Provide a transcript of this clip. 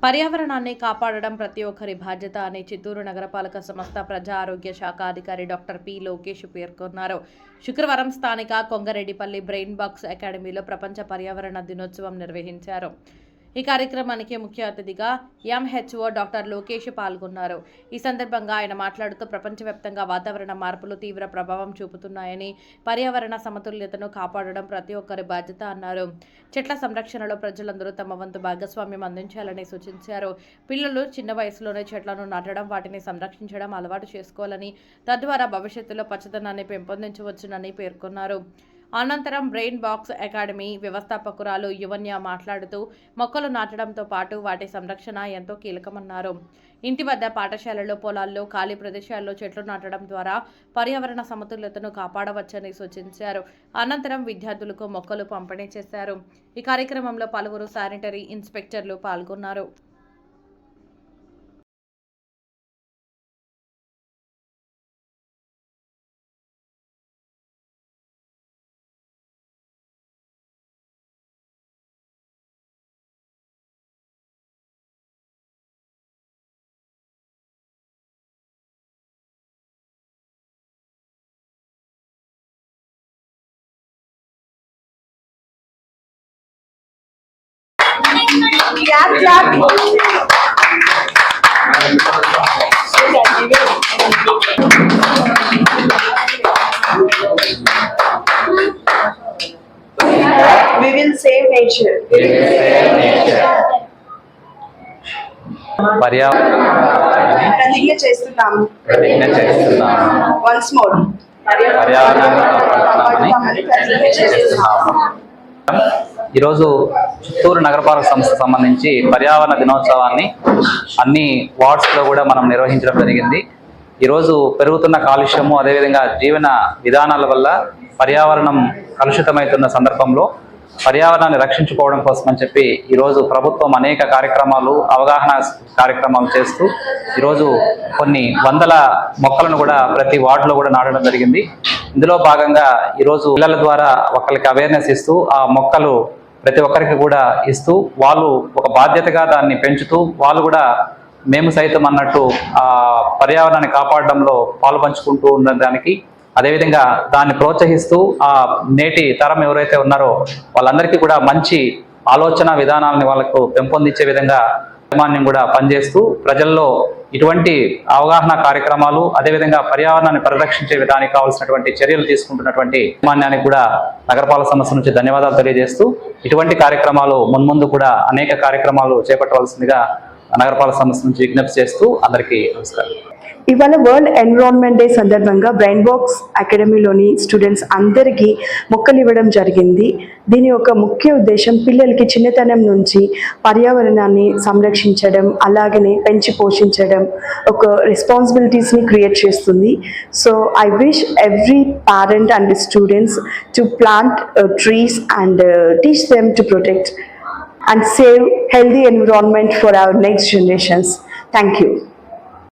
పర్యావరణాన్ని కాపాడడం ప్రతి ఒక్కరి బాధ్యత అని చిత్తూరు నగరపాలక సంస్థ ప్రజా ఆరోగ్య శాఖ అధికారి డాక్టర్ పి లోకేష్ పేర్కొన్నారు. శుక్రవారం స్థానిక కొంగరెడ్డిపల్లి బ్రెయిన్ బాక్స్ అకాడమీలో ప్రపంచ పర్యావరణ దినోత్సవం నిర్వహించారు. ఈ కార్యక్రమానికి ముఖ్య అతిథిగా ఎంహెచ్ఓ డాక్టర్ లోకేష్ పాల్గొన్నారు. ఈ సందర్భంగా ఆయన మాట్లాడుతూ ప్రపంచవ్యాప్తంగా వాతావరణ మార్పులు తీవ్ర ప్రభావం చూపుతున్నాయని, పర్యావరణ సమతుల్యతను కాపాడడం ప్రతి ఒక్కరి బాధ్యత అన్నారు. చెట్ల సంరక్షణలో ప్రజలందరూ తమ వంతు భాగస్వామ్యం అందించాలని సూచించారు. పిల్లలు చిన్న వయసులోనే చెట్లను నాటడం, వాటిని సంరక్షించడం అలవాటు చేసుకోవాలని, తద్వారా భవిష్యత్తులో పచ్చదనాన్ని పెంపొందించవచ్చునని పేర్కొన్నారు. అనంతరం బ్రెయిన్ బాక్స్ అకాడమీ వ్యవస్థాపకురాలు యువన్య మాట్లాడుతూ మొక్కలు నాటడంతో పాటు వాటి సంరక్షణ ఎంతో కీలకమన్నారు. ఇంటి వద్ద, పాఠశాలల్లో, పొలాల్లో, ఖాళీ ప్రదేశాల్లో చెట్లు నాటడం ద్వారా పర్యావరణ సమతుల్యతను కాపాడవచ్చని సూచించారు. అనంతరం విద్యార్థులకు మొక్కలు పంపిణీ చేశారు. ఈ కార్యక్రమంలో పలువురు శానిటరీ ఇన్స్పెక్టర్లు పాల్గొన్నారు. We will save nature. ప్రతిజ్ఞ చేస్తున్నాము. Once more. ఈరోజు చిత్తూరు నగరపాలక సంస్థ సంబంధించి పర్యావరణ దినోత్సవాన్ని అన్ని వార్డ్స్లో కూడా మనం నిర్వహించడం జరిగింది. ఈరోజు పెరుగుతున్న కాలుష్యము, అదేవిధంగా జీవన విధానాల వల్ల పర్యావరణం కలుషితమవుతున్న సందర్భంలో పర్యావరణాన్ని రక్షించుకోవడం కోసం అని చెప్పి ఈరోజు ప్రభుత్వం అనేక కార్యక్రమాలు, అవగాహన కార్యక్రమాలు చేస్తూ ఈరోజు కొన్ని వందల మొక్కలను కూడా ప్రతి వార్డులో కూడా నాటడం జరిగింది. ఇందులో భాగంగా ఈరోజు పిల్లల ద్వారా ఒకరికి అవేర్నెస్ ఇస్తూ ఆ మొక్కలు ప్రతి ఒక్కరికి కూడా ఇస్తూ వాళ్ళు ఒక బాధ్యతగా దాన్ని పెంచుతూ వాళ్ళు కూడా మేము సైతం అన్నట్టు ఆ పర్యావరణాన్ని కాపాడడంలో పాలుపంచుకుంటూ ఉండడానికి, అదేవిధంగా దాన్ని ప్రోత్సహిస్తూ ఆ నేటి తరం ఎవరైతే ఉన్నారో వాళ్ళందరికీ కూడా మంచి ఆలోచన విధానాలని వాళ్ళకు పెంపొందించే విధంగా యాజమాన్యం కూడా పనిచేస్తూ ప్రజల్లో ఇటువంటి అవగాహన కార్యక్రమాలు, అదేవిధంగా పర్యావరణాన్ని పరిరక్షించే విధానికి కావాల్సినటువంటి చర్యలు తీసుకుంటున్నటువంటి యాజమాన్యానికి కూడా నగరపాలక సంస్థ నుంచి ధన్యవాదాలు తెలియజేస్తూ ఇటువంటి కార్యక్రమాలు మున్ముందు కూడా అనేక కార్యక్రమాలు చేపట్టవలసిందిగా నగరపాలక సంస్థ నుంచి విజ్ఞప్తి చేస్తూ అందరికీ నమస్కారం. ఇవాళ వరల్డ్ ఎన్విరాన్మెంట్ డే సందర్భంగా బ్రెయిన్ బాక్స్ అకాడమీలోని స్టూడెంట్స్ అందరికీ మొక్కలు ఇవ్వడం జరిగింది. దీని యొక్క ముఖ్య ఉద్దేశం పిల్లలకి చిన్నతనం నుంచి పర్యావరణాన్ని సంరక్షించడం, అలాగనే పెంచి పోషించడం, ఒక రెస్పాన్సిబిలిటీస్ని క్రియేట్ చేస్తుంది. So I wish every parent and students to plant trees and teach them to protect and save healthy environment for our next generations. Thank you.